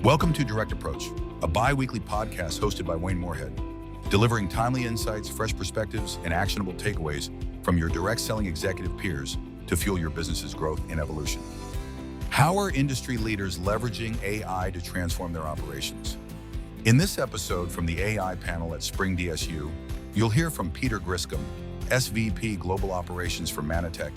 Welcome to Direct Approach, a bi-weekly podcast hosted by Wayne Moorhead, delivering timely insights, fresh perspectives, and actionable takeaways from your direct selling executive peers to fuel your business's growth and evolution. How are industry leaders leveraging AI to transform their operations? In this episode from the AI panel at Spring DSU, you'll hear from Peter Griscom, SVP Global Operations for Mannatech,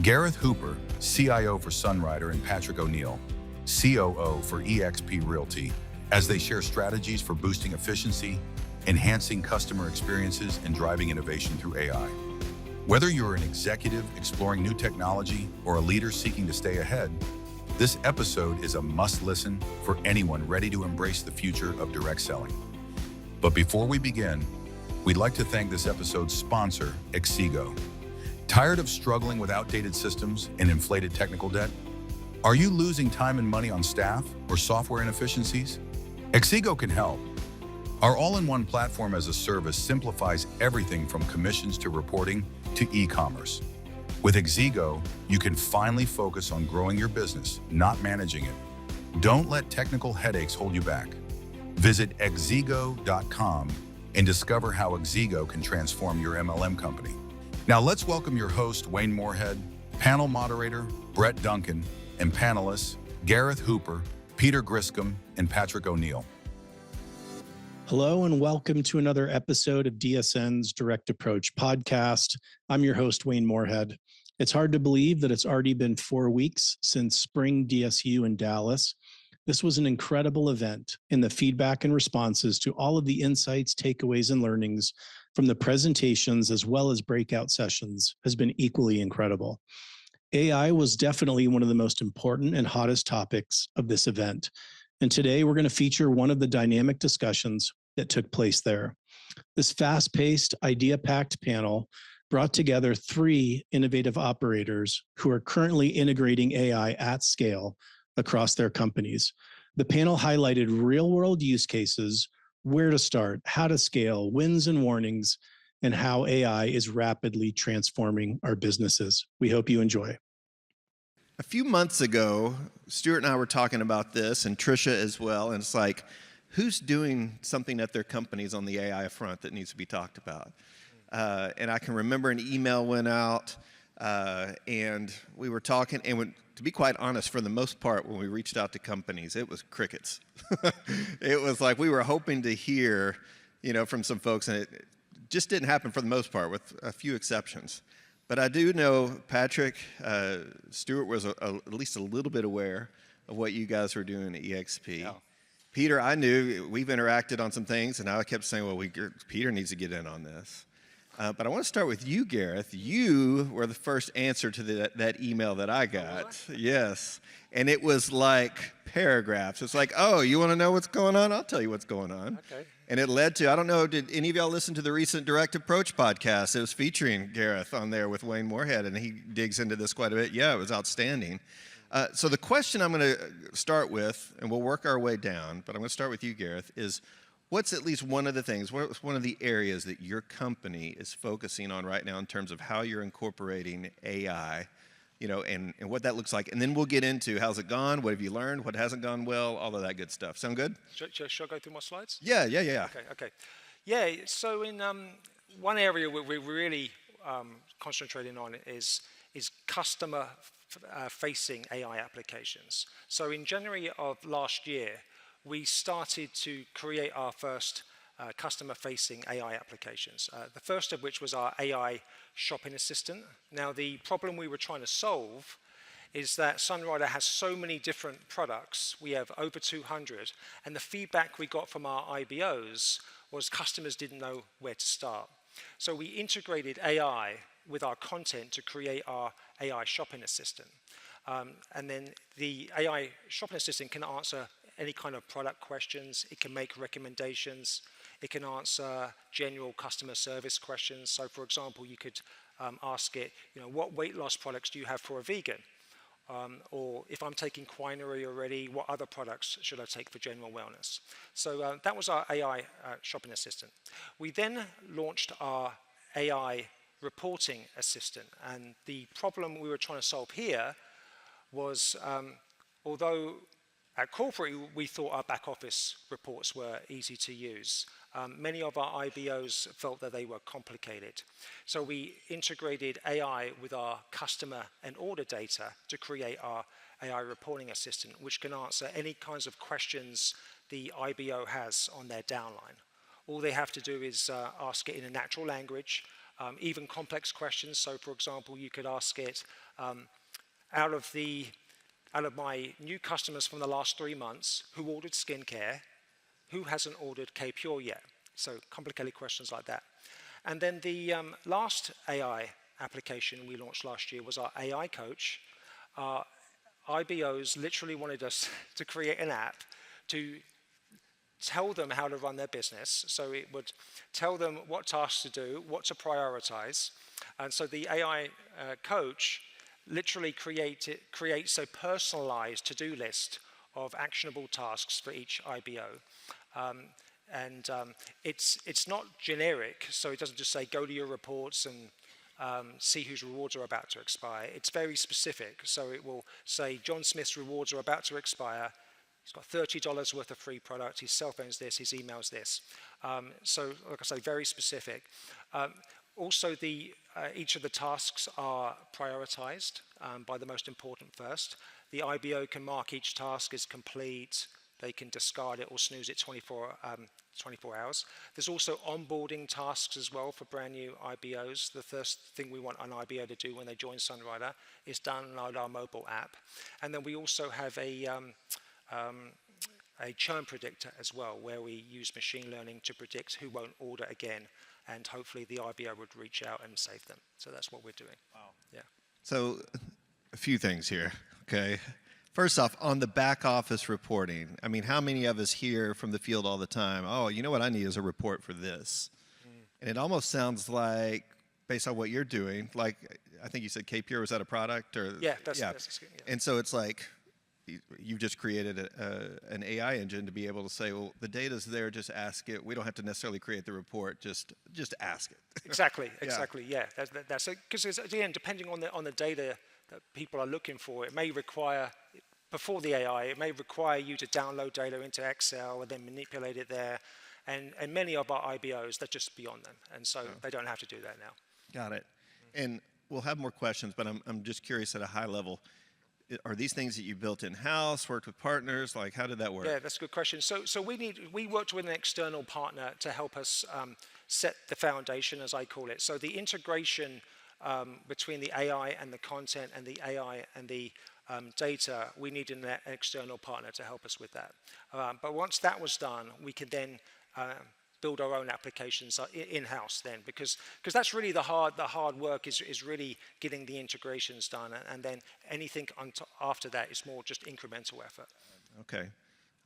Gareth Hooper, CIO for Sunrider and Patrick O'Neill, COO for eXp Realty, as they share strategies for boosting efficiency, enhancing customer experiences, and driving innovation through AI. Whether you're an executive exploring new technology or a leader seeking to stay ahead, this episode is a must-listen for anyone ready to embrace the future of direct selling. But before we begin, we'd like to thank this episode's sponsor, Exego. Tired of struggling with outdated systems and inflated technical debt? Are you losing time and money on staff or software inefficiencies? Exego can help. Our all-in-one platform as a service simplifies everything from commissions to reporting to e-commerce. With Exego, you can finally focus on growing your business, not managing it. Don't let technical headaches hold you back. Visit exego.com and discover how Exego can transform your MLM company. Now let's welcome your host, Wayne Moorhead, panel moderator, Brett Duncan, and panelists, Gareth Hooper, Peter Griscom, and Patrick O'Neill. Hello and welcome to another episode of DSN's Direct Approach podcast. I'm your host, Wayne Moorhead. It's hard to believe that it's already been 4 weeks since Spring DSU in Dallas. This was an incredible event, and the feedback and responses to all of the insights, takeaways, and learnings from the presentations as well as breakout sessions has been equally incredible. AI was definitely one of the most important and hottest topics of this event. And today we're going to feature one of the dynamic discussions that took place there. This fast-paced, idea-packed panel brought together 3 innovative operators who are currently integrating AI at scale across their companies. The panel highlighted real-world use cases, where to start, how to scale, wins and warnings, and how AI is rapidly transforming our businesses. We hope you enjoy. A few months ago, Stuart and I were talking about this, and Trisha as well, and it's like, who's doing something at their companies on the AI front that needs to be talked about? And I can remember an email went out, and we were talking, and to be quite honest, for the most part, when we reached out to companies, it was crickets. It was like we were hoping to hear, from some folks, and it just didn't happen for the most part, with a few exceptions. But I do know Patrick, Stuart was at least a little bit aware of what you guys were doing at eXp. Yeah. Peter, I knew we've interacted on some things, and I kept saying, well, Peter needs to get in on this. But I want to start with you, Gareth. You were the first answer to that email that I got. Oh, really? Yes. And it was like paragraphs. It's like, oh, you want to know what's going on? I'll tell you what's going on. Okay. And it led to, I don't know, did any of y'all listen to the recent Direct Approach podcast? It was featuring Gareth on there with Wayne Moorhead, and he digs into this quite a bit. Yeah, it was outstanding. So the question I'm going to start with, and we'll work our way down, but I'm going to start with you, Gareth, is what's at least one of the things, what's one of the areas that your company is focusing on right now in terms of how you're incorporating AI, and what that looks like? And then we'll get into how's it gone, what have you learned, what hasn't gone well, all of that good stuff. Sound good? Should I go through my slides? Yeah. Okay. Yeah, so in one area we're really concentrating on is customer facing AI applications. So in January of last year, we started to create our first customer-facing AI applications. The first of which was our AI shopping assistant. Now, the problem we were trying to solve is that Sunrider has so many different products. We have over 200, and the feedback we got from our IBOs was customers didn't know where to start. So we integrated AI with our content to create our AI shopping assistant. And then the AI shopping assistant can answer any kind of product questions. It can make recommendations. It can answer general customer service questions. So for example, you could ask it, what weight loss products do you have for a vegan? Or if I'm taking quinine already, what other products should I take for general wellness? So that was our AI shopping assistant. We then launched our AI reporting assistant. And the problem we were trying to solve here was, although At corporate, we thought our back office reports were easy to use. Many of our IBOs felt that they were complicated. So we integrated AI with our customer and order data to create our AI reporting assistant, which can answer any kinds of questions the IBO has on their downline. All they have to do is ask it in a natural language, even complex questions. So for example, you could ask it, out of my new customers from the last 3 months, who ordered skincare, who hasn't ordered K-Pure yet? So complicated questions like that. And then the last AI application we launched last year was our AI coach. Our IBOs literally wanted us to create an app to tell them how to run their business. So it would tell them what tasks to do, what to prioritize. And so the AI coach literally creates a personalized to-do list of actionable tasks for each IBO. It's not generic, so it doesn't just say go to your reports and see whose rewards are about to expire. It's very specific, so it will say John Smith's rewards are about to expire. He's got $30 worth of free product. His cell phone's this. His email's this. So, like I say, very specific. Also, each of the tasks are prioritized by the most important first. The IBO can mark each task as complete. They can discard it or snooze it 24 hours. There's also onboarding tasks as well for brand new IBOs. The first thing we want an IBO to do when they join Sunrider is download our mobile app. And then we also have a churn predictor as well, where we use machine learning to predict who won't order again, and hopefully the IBO would reach out and save them. So that's what we're doing. Wow. Yeah. So a few things here, okay? First off, on the back office reporting, I mean, how many of us hear from the field all the time, oh, you know what I need is a report for this? And it almost sounds like, based on what you're doing, like, I think you said K-Pure, was that a product? Or Yeah, that's yeah. And so it's like, you've just created an AI engine to be able to say, well, the data's there, just ask it. We don't have to necessarily create the report, just ask it. Exactly, exactly, yeah. That's because again, depending on the data that people are looking for, it may require, before the AI, it may require you to download data into Excel and then manipulate it there. And many of our IBOs, they're just beyond them. And so they don't have to do that now. Got it. And we'll have more questions, but I'm just curious at a high level. Are these things that you built in-house, worked with partners? Like, how did that work? Yeah, that's a good question. So we worked with an external partner to help us set the foundation, as I call it. So the integration between the AI and the content and the AI and the data, we needed an external partner to help us with that. But once that was done, we could then build our own applications in-house then, because that's really the hard work is really getting the integrations done, and then anything after that is more just incremental effort. Okay.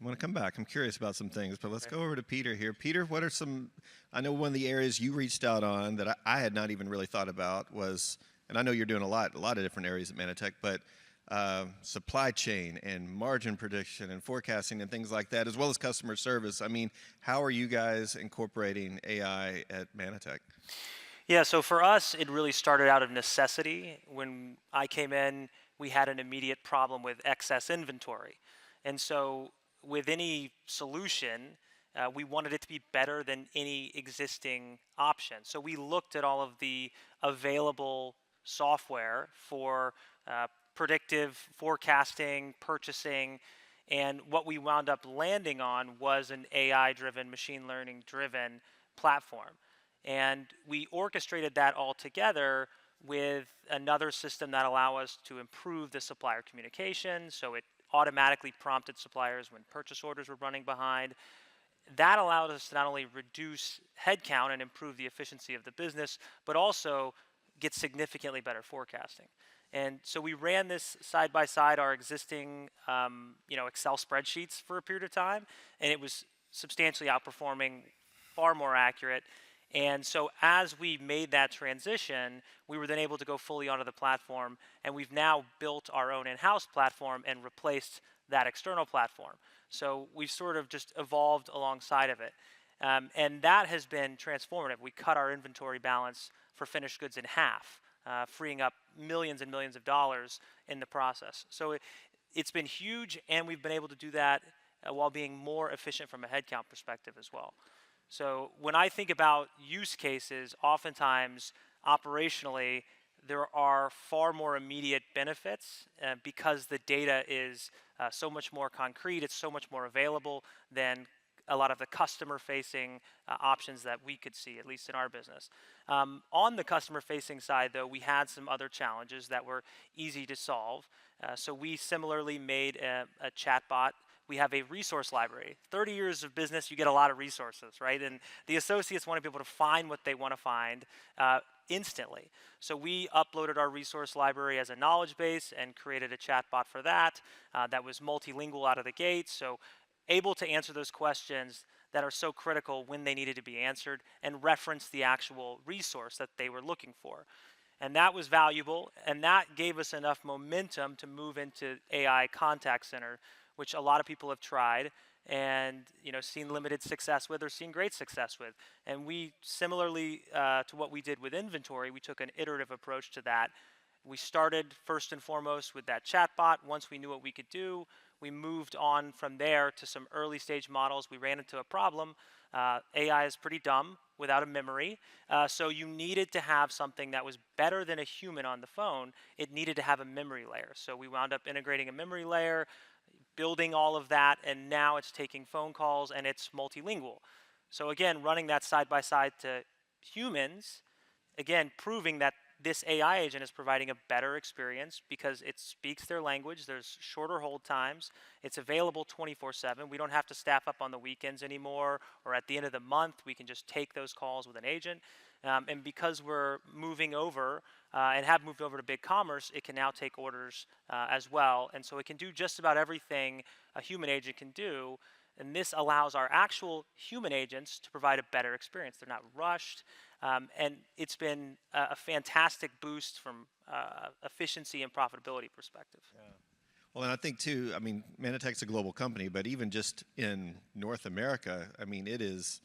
I'm going to come back. I'm curious about some things, but let's go over to Peter here. Peter, what are some, I know one of the areas you reached out on that I had not even really thought about was, and I know you're doing a lot of different areas at Mannatech, but supply chain and margin prediction and forecasting and things like that, as well as customer service. I mean, how are you guys incorporating AI at Mannatech? Yeah, so for us, it really started out of necessity. When I came in, we had an immediate problem with excess inventory. And so with any solution, we wanted it to be better than any existing option. So we looked at all of the available software for predictive forecasting, purchasing, and what we wound up landing on was an AI-driven, machine learning-driven platform. And we orchestrated that all together with another system that allowed us to improve the supplier communication, so it automatically prompted suppliers when purchase orders were running behind. That allowed us to not only reduce headcount and improve the efficiency of the business, but also get significantly better forecasting. And so we ran this side by side our existing Excel spreadsheets for a period of time, and it was substantially outperforming, far more accurate. And so as we made that transition, we were then able to go fully onto the platform, and we've now built our own in-house platform and replaced that external platform. So we've sort of just evolved alongside of it. And that has been transformative. We cut our inventory balance for finished goods in half, freeing up millions and millions of dollars in the process. So it's been huge, and we've been able to do that while being more efficient from a headcount perspective as well. So when I think about use cases, oftentimes operationally, there are far more immediate benefits because the data is so much more concrete, it's so much more available than a lot of the customer-facing options that we could see, at least in our business. On the customer-facing side, though, we had some other challenges that were easy to solve. So we similarly made a chatbot. We have a resource library. 30 years of business, you get a lot of resources, right? And the associates want to be able to find what they want to find instantly. So we uploaded our resource library as a knowledge base and created a chatbot for that that was multilingual out of the gate. So able to answer those questions that are so critical when they needed to be answered and reference the actual resource that they were looking for. And that was valuable, and that gave us enough momentum to move into AI contact center, which a lot of people have tried and seen limited success with or seen great success with. And we, similarly to what we did with inventory, we took an iterative approach to that. We started first and foremost with that chatbot. Once we knew what we could do, we moved on from there to some early stage models. We ran into a problem. AI is pretty dumb without a memory. So you needed to have something that was better than a human on the phone. It needed to have a memory layer. So we wound up integrating a memory layer, building all of that, and now it's taking phone calls and it's multilingual. So again, running that side by side to humans, again, proving that this AI agent is providing a better experience because it speaks their language. There's shorter hold times. It's available 24/7. We don't have to staff up on the weekends anymore, or at the end of the month, we can just take those calls with an agent. And because we're moving over and have moved over to BigCommerce, it can now take orders as well. And so it can do just about everything a human agent can do. And this allows our actual human agents to provide a better experience. They're not rushed. And it's been a fantastic boost from efficiency and profitability perspective. Yeah. Well, and I think too, I mean, Mannatech's a global company, but even just in North America, I mean, it is,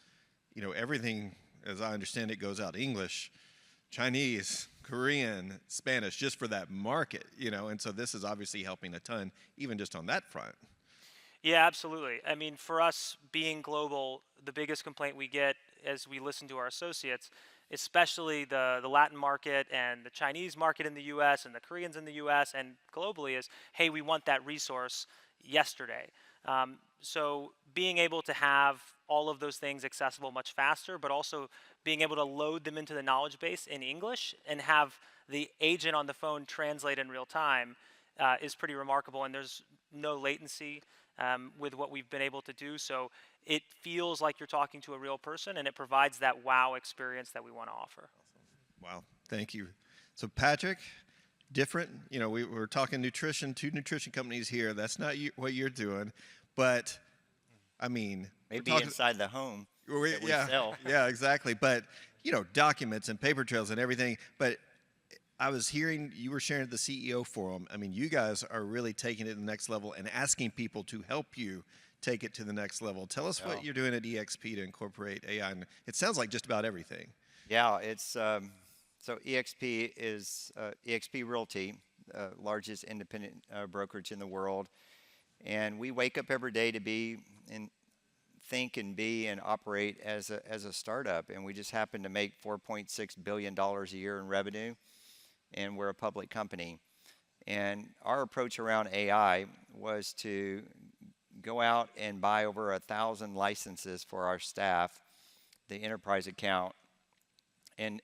everything, as I understand it, goes out English, Chinese, Korean, Spanish, just for that market, and so this is obviously helping a ton, even just on that front. Yeah, absolutely. I mean, for us being global, the biggest complaint we get as we listen to our associates, especially the Latin market and the Chinese market in the US and the Koreans in the US and globally, is, hey, we want that resource yesterday. So being able to have all of those things accessible much faster, but also being able to load them into the knowledge base in English and have the agent on the phone translate in real time is pretty remarkable. And there's no latency with what we've been able to do. So it feels like you're talking to a real person, and it provides that wow experience that we want to offer. Wow, thank you. So Patrick, different, we're talking nutrition, 2 nutrition companies here. That's not what you're doing, but I mean, maybe inside the home that we sell. Yeah, exactly. But documents and paper trails and everything. But I was hearing you were sharing at the CEO forum. I mean, you guys are really taking it to the next level and asking people to help you take it to the next level. Tell us what you're doing at EXP to incorporate AI. And it sounds like just about everything. Yeah, it's so EXP is EXP Realty, largest independent brokerage in the world, and we wake up every day to think and be and operate as a startup, and we just happen to make $4.6 billion a year in revenue, and we're a public company. And our approach around AI was to go out and buy over 1,000 licenses for our staff, the enterprise account, and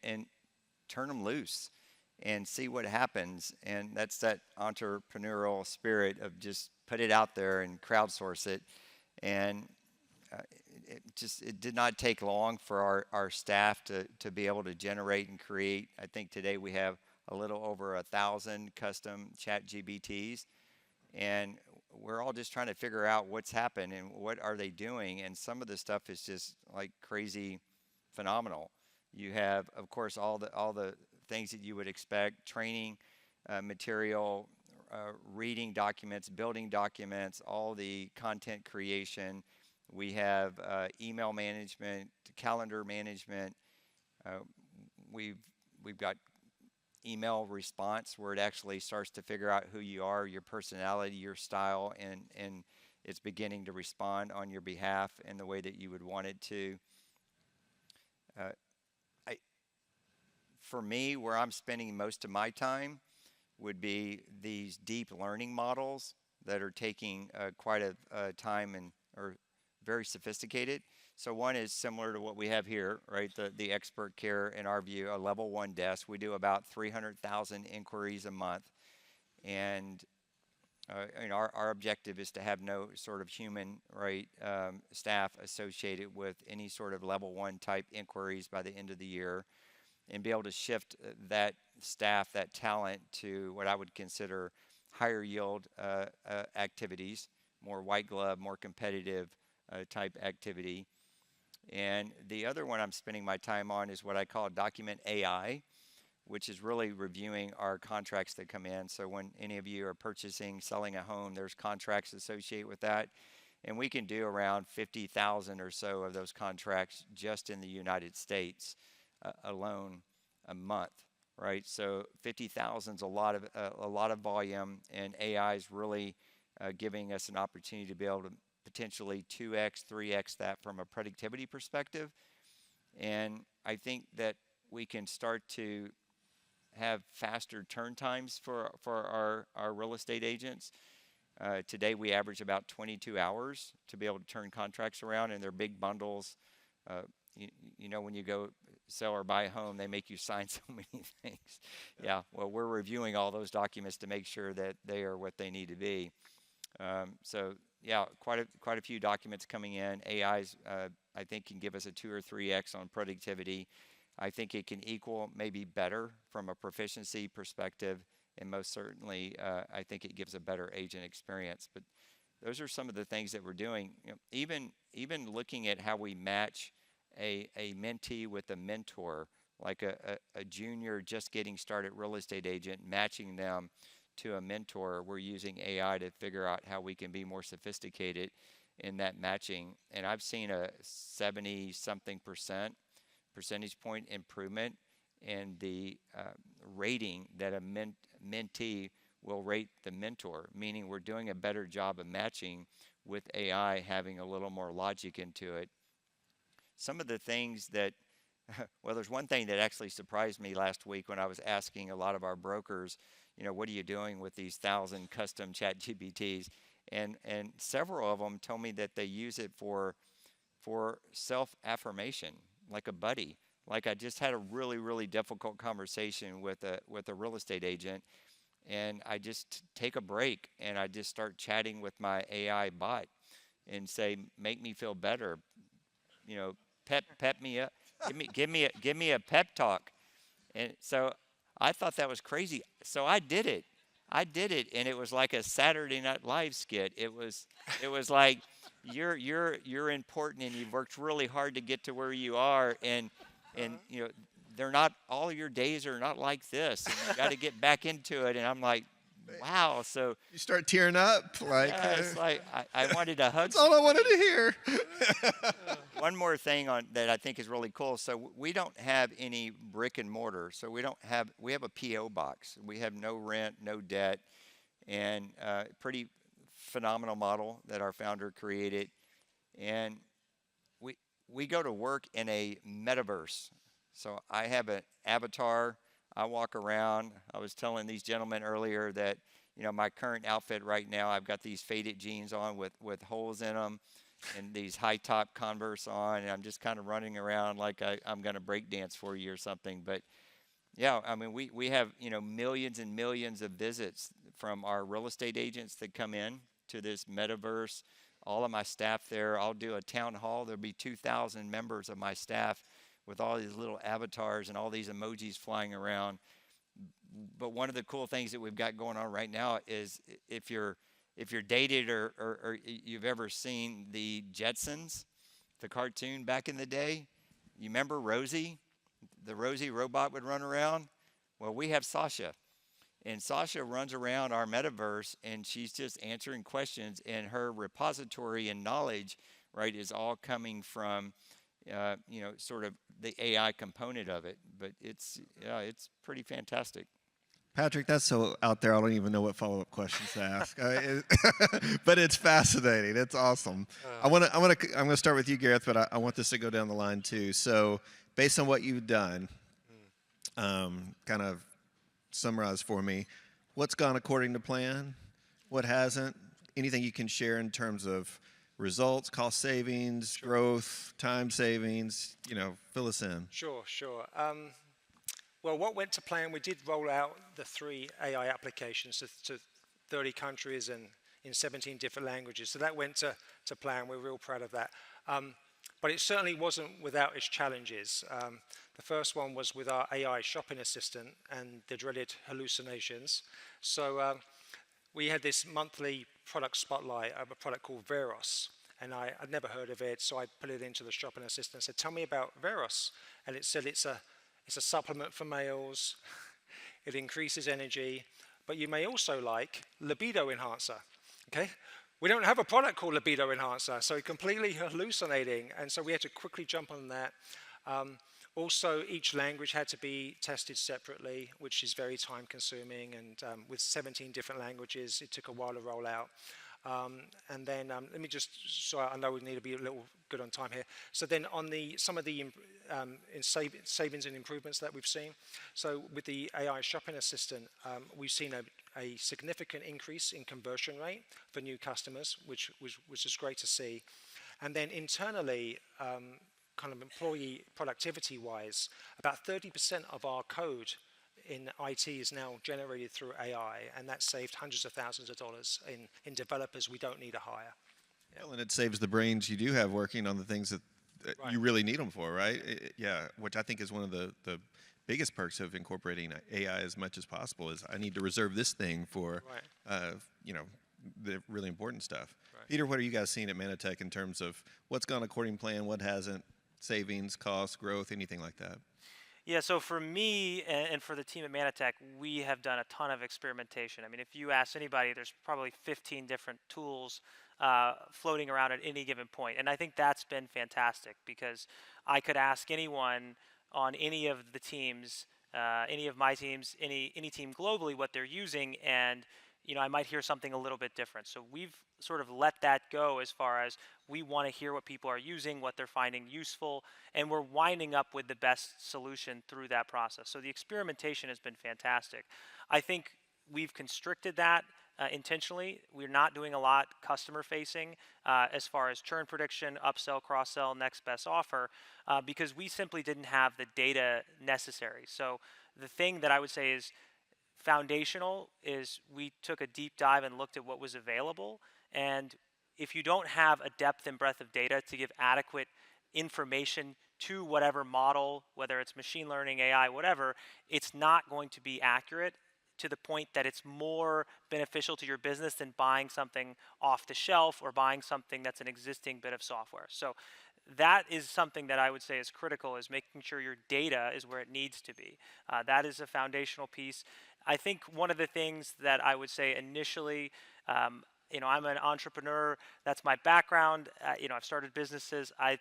turn them loose and see what happens. And that's that entrepreneurial spirit of just put it out there and crowdsource it. And it did not take long for our staff to be able to generate and create. I think today we have a little over 1,000 custom chat GPTs, and we're all just trying to figure out what's happened and what are they doing. And some of the stuff is just like crazy phenomenal. You have, of course, all the things that you would expect: training material, reading documents, building documents, all the content creation. We have email management, calendar management. We've got email response where it actually starts to figure out who you are, your personality, your style, and it's beginning to respond on your behalf in the way that you would want it to. For me, where I'm spending most of my time would be these deep learning models that are taking quite a time and are very sophisticated. So one is similar to what we have here, right? The expert care, in our view, a level 1 desk. We do about 300,000 inquiries a month. And our objective is to have no sort of human staff associated with any sort of level 1 type inquiries by the end of the year, and be able to shift that staff, that talent, to what I would consider higher yield activities, more white glove, more competitive type activity. And the other one I'm spending my time on is what I call document AI, which is really reviewing our contracts that come in. So when any of you are purchasing, selling a home, there's contracts associated with that. And we can do around 50,000 or so of those contracts just in the United States alone a month, right? So 50,000 is a lot of volume, and AI is really giving us an opportunity to be able to potentially 2x, 3x that from a productivity perspective. And I think that we can start to have faster turn times for our real estate agents. Today we average about 22 hours to be able to turn contracts around, and they're big bundles. You know, when you go sell or buy a home, they make you sign so many things. Yeah, well, we're reviewing all those documents to make sure that they are what they need to be. So yeah, quite a few documents coming in. AI's, I think, can give us a 2 or 3x on productivity. I think it can equal, maybe better from a proficiency perspective, and most certainly, I think it gives a better agent experience. But those are some of the things that we're doing. You know, even looking at how we match a mentee with a mentor, like a junior just getting started real estate agent, matching them to a mentor. We're using AI to figure out how we can be more sophisticated in that matching. And I've seen a 70-something percentage point improvement in the rating that a mentee will rate the mentor, meaning we're doing a better job of matching with AI having a little more logic into it. Some of the things that, well, there's one thing that actually surprised me last week when I was asking a lot of our brokers, you know, what are you doing with these 1,000 custom chat GPTs? And several of them told me that they use it for self-affirmation, like a buddy. Like, I just had a really, really difficult conversation with a real estate agent, and I just take a break and I just start chatting with my AI bot and say, make me feel better, you know, pep me up, give me a pep talk. And so I thought that was crazy. So I did it, and it was like a Saturday Night Live skit. It was like, you're important, and you've worked really hard to get to where you are, and you know, they're not, all your days are not like this, and you got to get back into it. And I'm like, wow. So you start tearing up, like, yeah, it's like I wanted to hug. That's all I wanted to hear. One more thing that I think is really cool. So we don't have any brick and mortar. So we have a PO box. We have no rent, no debt, and pretty phenomenal model that our founder created. And we go to work in a metaverse. So I have an avatar. I walk around. I was telling these gentlemen earlier that, you know, my current outfit right now, I've got these faded jeans on with holes in them and these high top Converse on, and I'm just kind of running around like I'm going to break dance for you or something. But yeah, I mean, we have, you know, millions and millions of visits from our real estate agents that come in to this metaverse. All of my staff there, I'll do a town hall. There'll be 2,000 members of my staff with all these little avatars and all these emojis flying around. But one of the cool things that we've got going on right now is if you're dated or you've ever seen the Jetsons, the cartoon back in the day, you remember Rosie? The Rosie robot would run around. Well, we have Sasha. And Sasha runs around our metaverse, and she's just answering questions, and her repository and knowledge, right, is all coming from, you know, sort of the AI component of it. But it's pretty fantastic. Patrick, that's so out there. I don't even know what follow-up questions to ask. But it's fascinating. It's awesome. I'm gonna start with you, Gareth, but I want this to go down the line too. So, based on what you've done, kind of summarize for me what's gone according to plan, what hasn't. Anything you can share in terms of results, cost savings, growth, time savings. Fill us in. Sure. Well, what went to plan, we did roll out the 3 AI applications to 30 countries and in 17 different languages. So that went to plan. We're real proud of that. But it certainly wasn't without its challenges. The first one was with our AI shopping assistant and the dreaded hallucinations. So we had this monthly product spotlight of a product called Veros. And I'd never heard of it, so I put it into the shopping assistant and said, tell me about Veros. And it said it's a supplement for males, it increases energy, but you may also like libido enhancer, okay? We don't have a product called libido enhancer, so completely hallucinating, and so we had to quickly jump on that. Also, each language had to be tested separately, which is very time consuming, and with 17 different languages, it took a while to roll out. And then let me just, so I know we need to be a little good on time here. So then on some of the savings and improvements that we've seen. So with the AI shopping assistant, we've seen a significant increase in conversion rate for new customers, which is great to see. And then internally, kind of employee productivity wise, about 30% of our code in IT is now generated through AI, and that saved hundreds of thousands of dollars in developers we don't need to hire. Well, and it saves the brains you do have working on the things that Right. you really need them for, right? Yeah, which I think is one of the biggest perks of incorporating AI as much as possible is I need to reserve this thing for, the really important stuff. Right. Peter, what are you guys seeing at Mannatech in terms of what's gone according to plan, what hasn't, savings, costs, growth, anything like that? Yeah, so for me and for the team at Mannatech, we have done a ton of experimentation. I mean, if you ask anybody, there's probably 15 different tools floating around at any given point. And I think that's been fantastic because I could ask anyone on any of the teams, any of my teams, any team globally what they're using, and I might hear something a little bit different. So we've sort of let that go as far as we want to hear what people are using, what they're finding useful, and we're winding up with the best solution through that process. So the experimentation has been fantastic. I think we've constricted that intentionally. We're not doing a lot customer facing as far as churn prediction, upsell, cross-sell, next best offer, because we simply didn't have the data necessary. So the thing that I would say is foundational is we took a deep dive and looked at what was available, and if you don't have a depth and breadth of data to give adequate information to whatever model, whether it's machine learning, AI, whatever, it's not going to be accurate to the point that it's more beneficial to your business than buying something off the shelf or buying something that's an existing bit of software. So that is something that I would say is critical, is making sure your data is where it needs to be. That is a foundational piece. I think one of the things that I would say initially, I'm an entrepreneur. That's my background. I've started businesses. I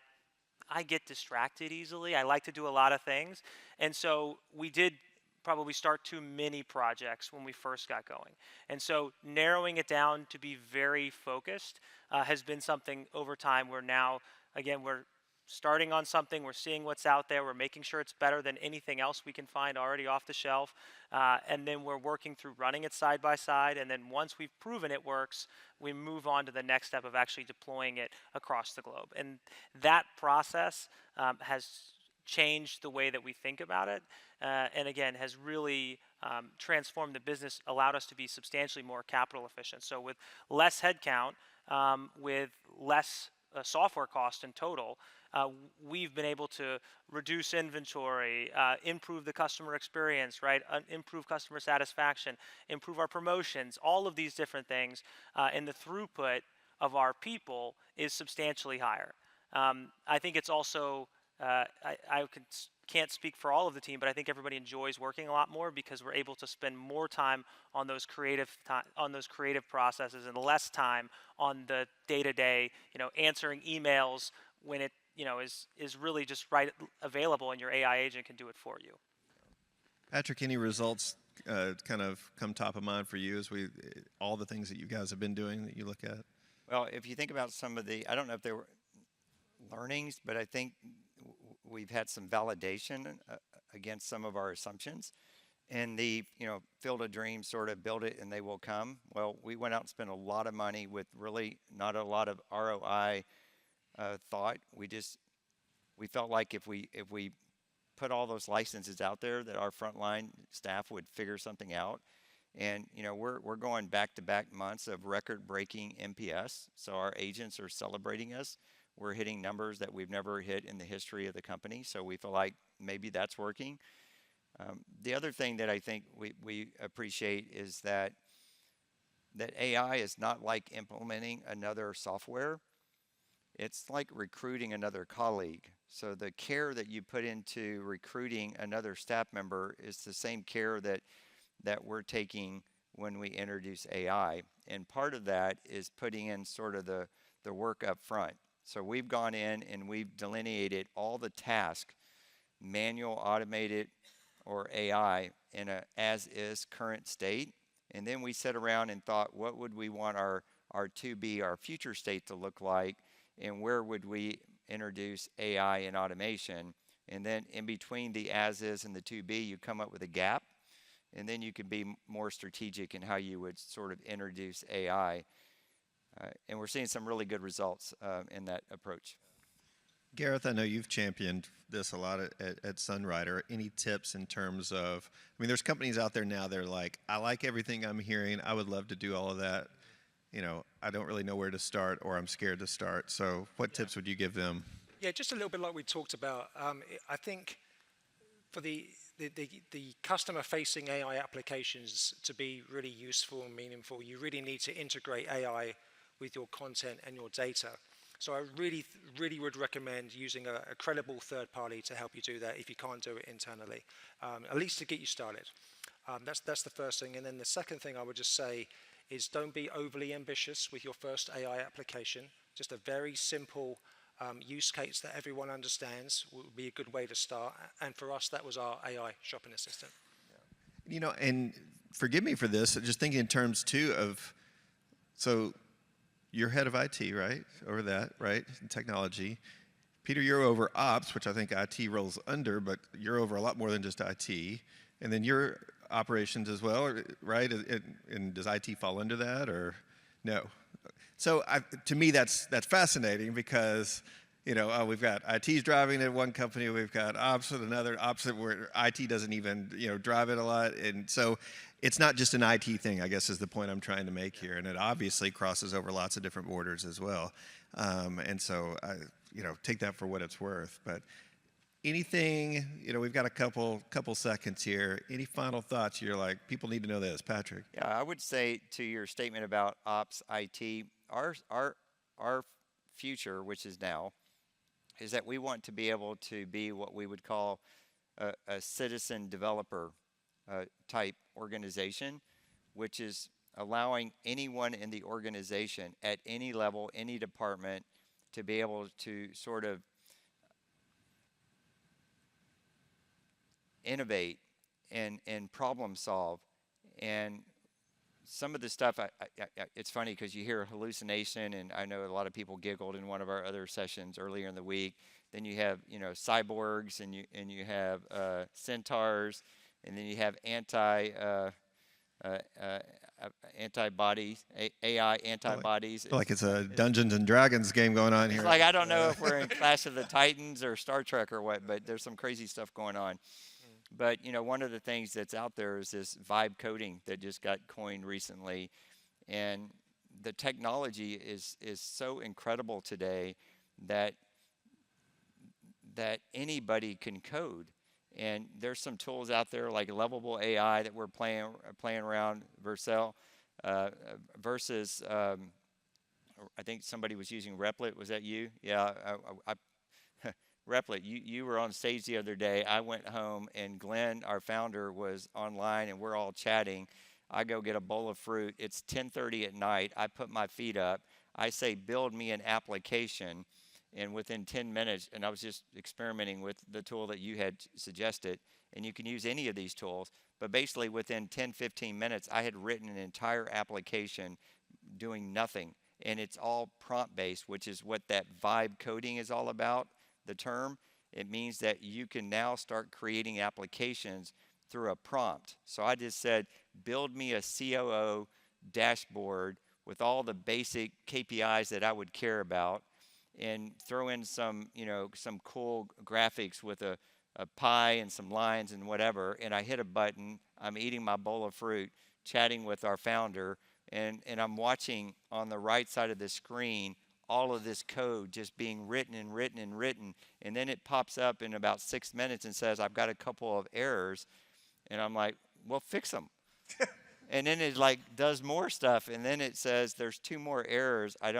get distracted easily. I like to do a lot of things. And so we did probably start too many projects when we first got going. And so narrowing it down to be very focused has been something over time where now, again, we're starting on something, we're seeing what's out there, we're making sure it's better than anything else we can find already off the shelf, and then we're working through running it side by side, and then once we've proven it works, we move on to the next step of actually deploying it across the globe. And that process has changed the way that we think about it, and again, has really transformed the business, allowed us to be substantially more capital efficient. So with less headcount, with less software cost in total, we've been able to reduce inventory, improve the customer experience, right? Improve customer satisfaction, improve our promotions, all of these different things, and the throughput of our people is substantially higher. I think it's also, can't speak for all of the team, but I think everybody enjoys working a lot more because we're able to spend more time on those creative processes and less time on the day-to-day, answering emails when it is really just right available and your AI agent can do it for you. Patrick, any results kind of come top of mind for you as all the things that you guys have been doing that you look at? Well, if you think about some of the, I don't know if they were learnings, but I think we've had some validation against some of our assumptions. And the, field of dreams, sort of build it and they will come. Well, we went out and spent a lot of money with really not a lot of ROI thought. We felt like if we put all those licenses out there, that our frontline staff would figure something out. And we're going back-to-back months of record-breaking NPS, so our agents are celebrating us. We're hitting numbers that we've never hit in the history of the company, so we feel like maybe that's working. The other thing that I think we appreciate is that AI is not like implementing another software. It's like recruiting another colleague. So the care that you put into recruiting another staff member is the same care that we're taking when we introduce AI. And part of that is putting in sort of the work up front. So we've gone in and we've delineated all the tasks, manual, automated, or AI, in a as-is current state. And then we sat around and thought, what would we want our to-be, our future state to look like, and where would we introduce AI and automation? And then in between the as-is and the to-be, you come up with a gap, and then you can be more strategic in how you would sort of introduce AI. And we're seeing some really good results in that approach. Gareth, I know you've championed this a lot at Sunrider. Any tips in terms of, there's companies out there now that are like, I like everything I'm hearing. I would love to do all of that. I don't really know where to start, or I'm scared to start. So what tips would you give them? Yeah, just a little bit like we talked about. I think for the customer-facing AI applications to be really useful and meaningful, you really need to integrate AI with your content and your data. So I really would recommend using a credible third party to help you do that if you can't do it internally, at least to get you started. That's the first thing. And then the second thing I would just say is don't be overly ambitious with your first AI application. Just a very simple use case that everyone understands would be a good way to start. And for us, that was our AI shopping assistant. And forgive me for this, just thinking in terms too of, so you're head of IT, right? Over that, right? In technology. Peter, you're over ops, which I think IT rolls under, but you're over a lot more than just IT. And then you're operations as well, right? And does IT fall under that, or no? So to me, that's fascinating because, we've got IT's driving it at one company, we've got ops at another, opposite where IT doesn't even, drive it a lot. And so it's not just an IT thing, I guess, is the point I'm trying to make here. And it obviously crosses over lots of different borders as well. And so, take that for what it's worth. But anything, we've got a couple seconds here. Any final thoughts? You're like, people need to know this, Patrick. Yeah, I would say to your statement about ops, IT, our future, which is now, is that we want to be able to be what we would call a citizen developer type organization, which is allowing anyone in the organization at any level, any department, to be able to sort of innovate and problem solve. And some of the stuff, it's funny because you hear hallucination, and I know a lot of people giggled in one of our other sessions earlier in the week. Then you have, cyborgs, and you have centaurs, and then you have antibodies, AI antibodies. Like it's a Dungeons and Dragons game going on here. It's like, I don't know if we're in Clash of the Titans or Star Trek or what, but there's some crazy stuff going on. But, one of the things that's out there is this vibe coding that just got coined recently. And the technology is so incredible today that anybody can code. And there's some tools out there like Lovable AI that we're playing around versus I think somebody was using Replit. Was that you? Yeah, Replit, you were on stage the other day. I went home, and Glenn, our founder, was online, and we're all chatting. I go get a bowl of fruit. It's 10:30 at night. I put my feet up. I say, build me an application. And within 10 minutes, and I was just experimenting with the tool that you had suggested, and you can use any of these tools. But basically within 10, 15 minutes, I had written an entire application doing nothing. And it's all prompt-based, which is what that vibe coding is all about, the term. It means that you can now start creating applications through a prompt. So I just said, build me a COO dashboard with all the basic KPIs that I would care about, and throw in some, some cool graphics with a pie and some lines and whatever. And I hit a button. I'm eating my bowl of fruit, chatting with our founder, and I'm watching on the right side of the screen all of this code just being written and written and written. And then it pops up in about 6 minutes and says, I've got a couple of errors. And I'm like, well, fix them. And then it does more stuff. And then it says, there's 2 more errors. I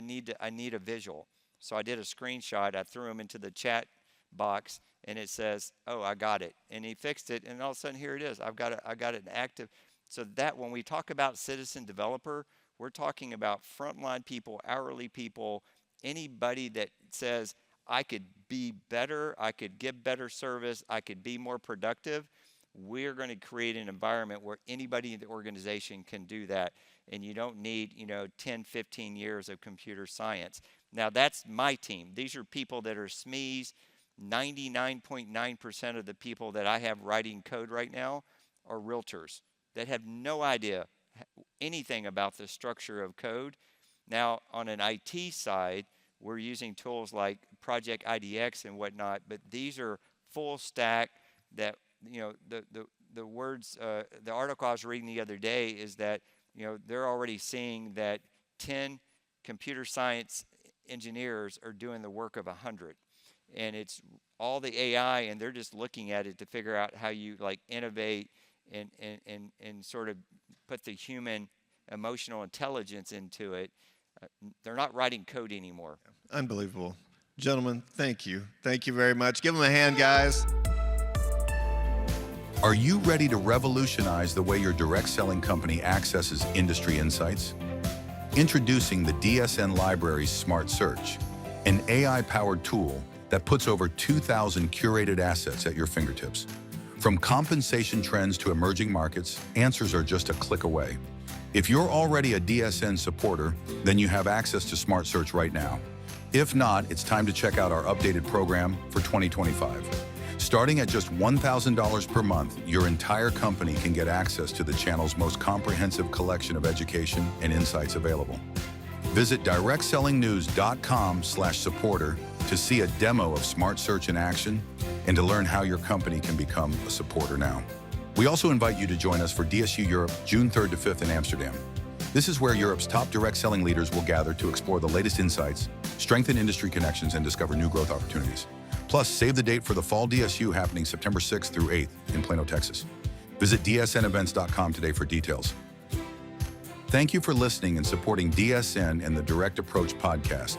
need a visual. So I did a screenshot. I threw them into the chat box, and it says, oh, I got it. And he fixed it. And all of a sudden, here it is. I got it active. So that when we talk about citizen developer, we're talking about frontline people, hourly people, anybody that says, I could be better, I could give better service, I could be more productive. We're going to create an environment where anybody in the organization can do that. And you don't need, 10, 15 years of computer science. Now, that's my team. These are people that are SMEs. 99.9% of the people that I have writing code right now are realtors that have no idea anything about the structure of code. Now, on an IT side, we're using tools like Project IDX and whatnot, but these are full stack that, the words, the article I was reading the other day is that, they're already seeing that 10 computer science engineers are doing the work of 100. And it's all the AI, and they're just looking at it to figure out how you innovate and sort of put the human emotional intelligence into it. They're not writing code anymore. Unbelievable. Gentlemen, thank you. Thank you very much. Give them a hand, guys. Are you ready to revolutionize the way your direct selling company accesses industry insights? Introducing the DSN Library's Smart Search, an AI-powered tool that puts over 2,000 curated assets at your fingertips. From compensation trends to emerging markets, answers are just a click away. If you're already a DSN supporter, then you have access to Smart Search right now. If not, it's time to check out our updated program for 2025. Starting at just $1,000 per month, your entire company can get access to the channel's most comprehensive collection of education and insights available. Visit directsellingnews.com/supporter to see a demo of Smart Search in action and to learn how your company can become a supporter now. We also invite you to join us for DSU Europe, June 3rd to 5th in Amsterdam. This is where Europe's top direct selling leaders will gather to explore the latest insights, strengthen industry connections, and discover new growth opportunities. Plus, save the date for the Fall DSU happening September 6th through 8th in Plano, Texas. Visit dsnevents.com today for details. Thank you for listening and supporting DSN and the Direct Approach podcast.